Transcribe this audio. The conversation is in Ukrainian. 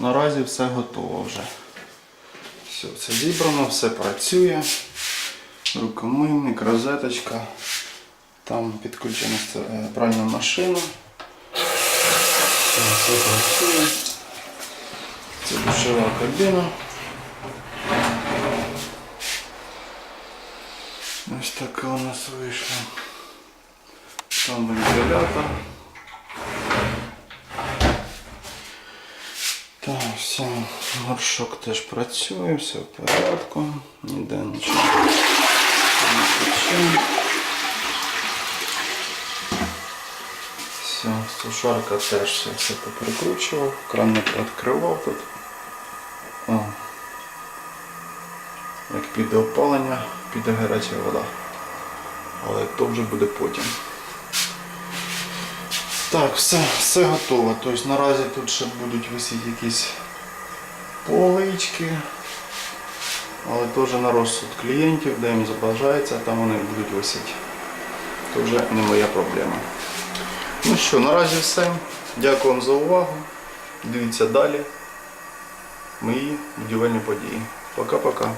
наразі все готово вже. Все, це зібрано, все працює. Рукомийник, розеточка. Там підключена пральна машина. Все працює. Це душова кабіна. Ось така у нас вийшла. Там вентилятор. Так, все, горшок теж працює, все в порядку, ніде нічого не тече. Все, сушарка теж все поприкручував, кран не відкривав тут. О. Як піде опалення, піде гаряча вода. Але то вже буде потім. Так, все готово. Тобто наразі тут ще будуть висіти якісь полички. Але теж на розсуд клієнтів, де їм забажається, там вони будуть висіти. Це вже не моя проблема. Ну що, наразі все. Дякую вам за увагу. Дивіться далі мої будівельні події. Пока-пока.